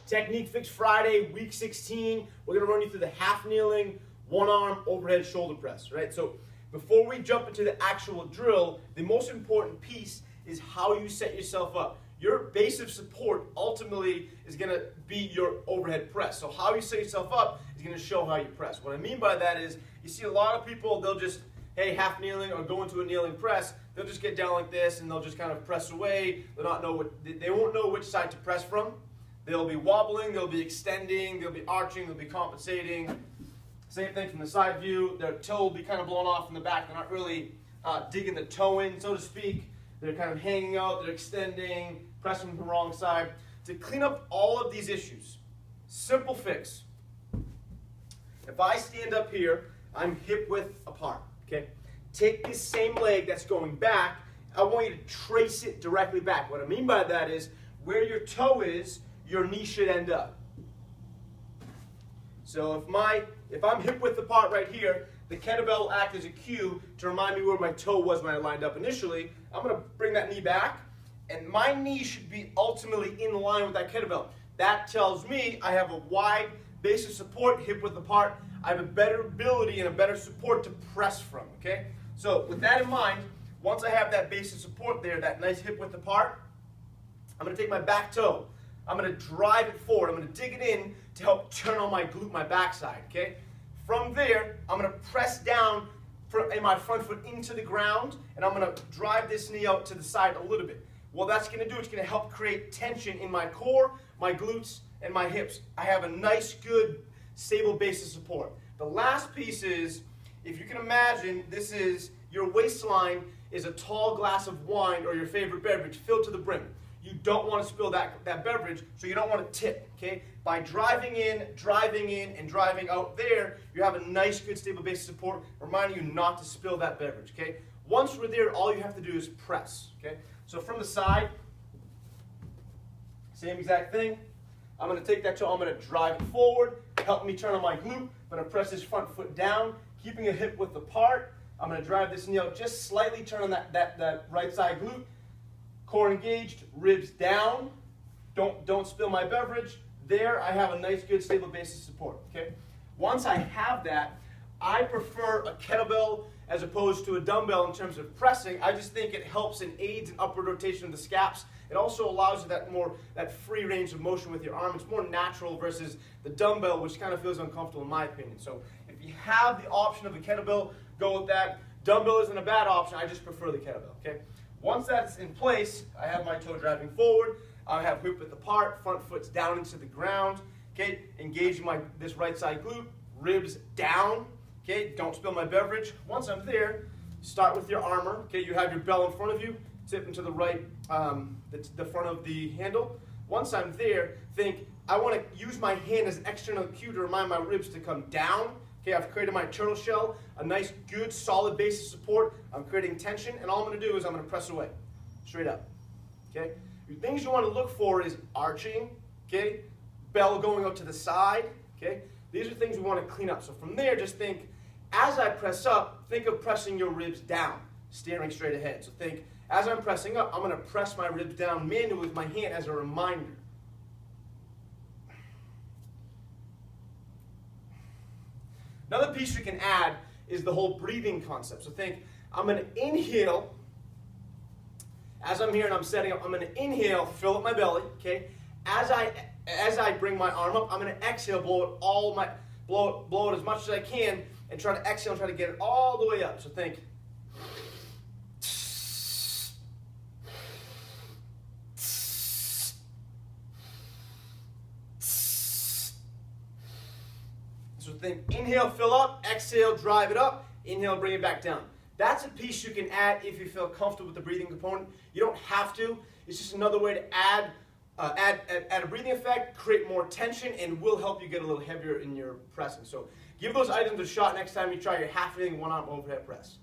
Technique Fix Friday, week 16. We're going to run you through the half kneeling, one arm overhead shoulder press, right? So before we jump into the actual drill, the most important piece is how you set yourself up. Your base of support ultimately is going to be your overhead press. So how you set yourself up is going to show how you press. What I mean by that is you see a lot of people, they'll just, hey, half kneeling or go into a kneeling press, they'll just get down like this and they'll just kind of press away. They won't know which side to press from. They'll be wobbling, they'll be extending, they'll be arching, they'll be compensating. Same thing from the side view. Their toe will be kind of blown off in the back. They're not really digging the toe in, so to speak. They're kind of hanging out, they're extending, pressing from the wrong side. To clean up all of these issues, simple fix. If I stand up here, I'm hip width apart, okay? Take this same leg that's going back, I want you to trace it directly back. What I mean by that is, where your toe is, your knee should end up. So if I'm hip width apart right here, the kettlebell will act as a cue to remind me where my toe was when I lined up initially. I'm going to bring that knee back, and my knee should be ultimately in line with that kettlebell. That tells me I have a wide base of support, hip width apart. I have a better ability and a better support to press from, okay? So with that in mind, once I have that base of support there, that nice hip width apart, I'm going to take my back toe. I'm going to drive it forward. I'm going to dig it in to help turn on my glute, my backside, okay? From there, I'm going to press down in my front foot into the ground, and I'm going to drive this knee out to the side a little bit. What that's going to do, it's going to help create tension in my core, my glutes, and my hips. I have a nice, good, stable base of support. The last piece is, if you can imagine, this is your waistline is a tall glass of wine or your favorite beverage filled to the brim. You don't want to spill that beverage, so you don't want to tip, okay? By driving in, and driving out there, you have a nice, good, stable base of support, reminding you not to spill that beverage, okay? Once we're there, all you have to do is press, okay? So from the side, same exact thing. I'm going to take that toe, I'm going to drive it forward, help me turn on my glute. I'm going to press this front foot down, keeping a hip width apart. I'm going to drive this knee out, just slightly turn on that right side glute. Core engaged, ribs down. Don't spill my beverage. There, I have a nice, good, stable base of support, okay? Once I have that, I prefer a kettlebell as opposed to a dumbbell in terms of pressing. I just think it helps and aids in upward rotation of the scaps. It also allows you that free range of motion with your arm. It's more natural versus the dumbbell, which kind of feels uncomfortable in my opinion. So if you have the option of a kettlebell, go with that. Dumbbell isn't a bad option. I just prefer the kettlebell, okay? Once that's in place, I have my toe driving forward. I have hip width apart, front foot's down into the ground. Okay, engaging this right side glute, ribs down. Okay, don't spill my beverage. Once I'm there, start with your armor. Okay, you have your bell in front of you, tip into the right, the front of the handle. Once I'm there, think I want to use my hand as an external cue to remind my ribs to come down. Okay, I've created my turtle shell, a nice, good, solid base of support. I'm creating tension, and all I'm going to do is I'm going to press away, straight up. Okay, the things you want to look for is arching. Okay, bell going out to the side. Okay, these are things we want to clean up. So from there, just think, as I press up, think of pressing your ribs down, staring straight ahead. So think, as I'm pressing up, I'm going to press my ribs down manually with my hand as a reminder. Another piece you can add is the whole breathing concept. So think, I'm going to inhale. As I'm here and I'm setting up, I'm going to inhale, fill up my belly. Okay. As I bring my arm up, I'm going to exhale, blow it as much as I can, and try to exhale and try to get it all the way up. So think. So think, inhale, fill up, exhale, drive it up, inhale, bring it back down. That's a piece you can add if you feel comfortable with the breathing component. You don't have to. It's just another way to add a breathing effect, create more tension, and will help you get a little heavier in your pressing. So give those items a shot next time you try your half kneeling one-arm overhead press.